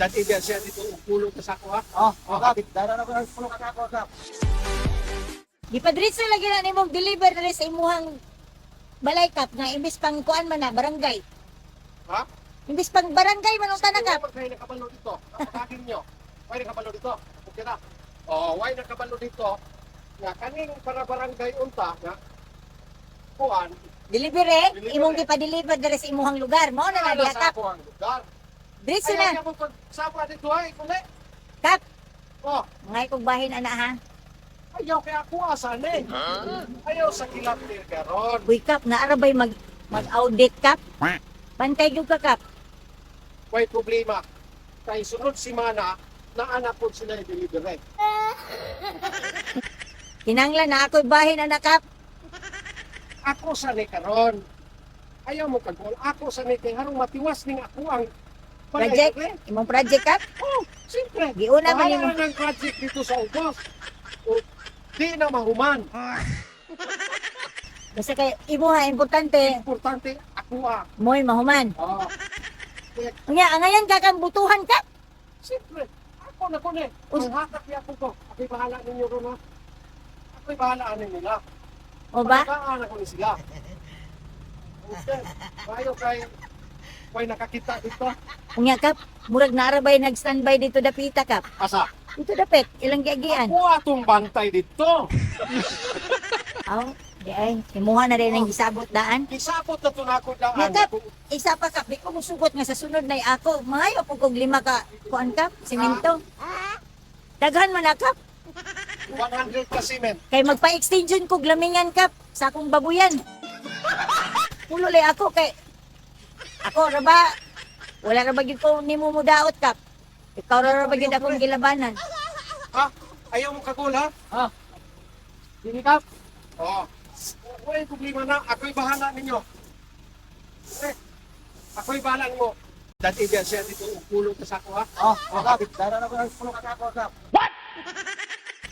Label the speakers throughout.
Speaker 1: Dati diyan siya dito upulo ka sa ako ha.
Speaker 2: Kap, dara na ko ng pulo ka ako, Kap.
Speaker 3: Gipadritso lagi na nimong deliver diri sa imuhang balay kap nga imbis pang kuan man na barangay.
Speaker 1: Ha?
Speaker 3: Imbis pang barangay man ang tanan kap.
Speaker 1: Why nakabalo dito? Kapatagin nyo. Why nakabalo dito? Okay na. Oh, why nakabalo dito? Nga kaning para barangay unta nga kuan
Speaker 3: Delivery,
Speaker 1: Delivery.
Speaker 3: imong gipa-deliver diri sa imuhang lugar. Mao na na diha
Speaker 1: sa
Speaker 3: kap.
Speaker 1: ako ang lugar.
Speaker 3: Dritso
Speaker 1: Ayaw
Speaker 3: na.
Speaker 1: niya mo pagsama dito ay kuli.
Speaker 3: Kap,
Speaker 1: Oh,
Speaker 3: ngay kog bahin ana ha.
Speaker 1: ayaw kaya ako asan eh. Ayaw sa kilatir karon.
Speaker 3: Uy kap, naarabay mag-audit kap. Bantay gyud ka kap.
Speaker 1: May problema. Kay sunod simana na anak po sila i-delivery.
Speaker 3: Kinanglan na ako'y bahin ana kap.
Speaker 1: Ako sa ni karon. Ayaw mo kagol. Ako sa ni kay harong matiwas ning ako ang
Speaker 3: Project, imong project kap.
Speaker 1: Oh, siyempre.
Speaker 3: Giuna man
Speaker 1: Bahala
Speaker 3: nimo.
Speaker 1: na ng project dito sa ubos. O, di na mahuman.
Speaker 3: Basta kay imo ha importante
Speaker 1: Importante, ako
Speaker 3: mo'y mahuman.
Speaker 1: Oh,
Speaker 3: Unya, ngayon kakambutuhan kap.
Speaker 1: siyempre. Ako na ko ni. Ang hatak niya ako ko. Ako'y bahala ninyo ron ha. Ako'y bahala nila.
Speaker 3: O ba?
Speaker 1: Pagkaan ako ni sila. Okay. Bayo kay nakakita dito.
Speaker 3: Unya kap, murag naarabay nag-standby dito dapita kap.
Speaker 1: Asa?
Speaker 3: Dito dapit, ilang giagian.
Speaker 1: Ako atong bantay dito.
Speaker 3: Aw, di ay, imuha na rin ang gisabot daan.
Speaker 1: Isapot na to na ako daan.
Speaker 3: Yakap, isa pa kap, di ko musugot nga sa sunod na ako. Mahayo po kog 5 ka, kuan kap, simento. Daghan man na kap,
Speaker 1: 100 ka cement.
Speaker 3: kay magpa-extension kog lamingan kap, sa akong babuyan. Pulo lay ako kay, ako ra ba, wala ra ba gyud ko nimo mudaot kap. Ikaw ra ba gyud akong gilabanan.
Speaker 1: Ha? Ayaw mo kagol ha?
Speaker 2: Ha? Dini, Kap.
Speaker 1: Oo. Wala problema na. Ako'y bahala ninyo. Eh, ako'y bahala mo. Dati diyan siya dito upulo ka sa ako ha.
Speaker 2: Kap, dara na ko ng pulo ka ako, Kap.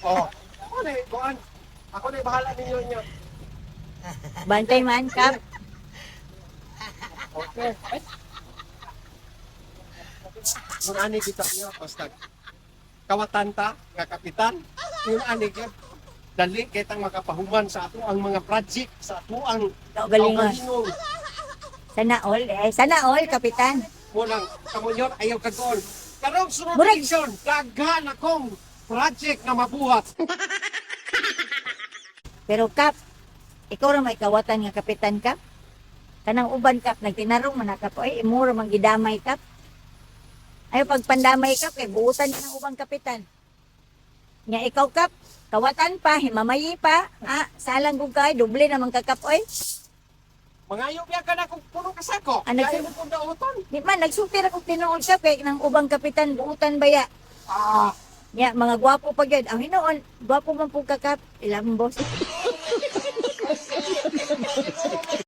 Speaker 1: Oo. Ako na kuan. Ako na bahala ninyo inyo.
Speaker 3: Bantay man kap.
Speaker 1: Okay. Ay. Yung ani kita niyo basta kawatan ta nga kapitan. Yung ani gyud dali kitang makapahuman sa ato ang mga project sa ato ang
Speaker 3: Kaugalingon.
Speaker 1: kaugalingon.
Speaker 3: Sana all, kapitan.
Speaker 1: Munang kamunyon ayaw kagol. Karong sunod
Speaker 3: Murag-
Speaker 1: eleksyon, daghan akong project na mabuhat.
Speaker 3: Pero kap, ikaw ra may kawatan nga kapitan kap. Kanang uban kap, nagtinarong man na kap, ay imura man gidamay kap. Ay pagpandamay kap, kay buutan ka ng ubang kapitan. Nga ikaw kap, kawatan pa, himamayi pa, salang kong kay, doble naman kakap, oy.
Speaker 1: Mangayo biya ka na kung puno ka sako.
Speaker 3: Ah,
Speaker 1: Kaya mo kung dauton.
Speaker 3: Di man, nagsulti ra kong tinuod kap, kay ng ubang kapitan, buutan baya.
Speaker 1: Ah,
Speaker 3: Nya, mga gwapo pa gyud. Ang hinoon, gwapo man po kakap, ilang boss.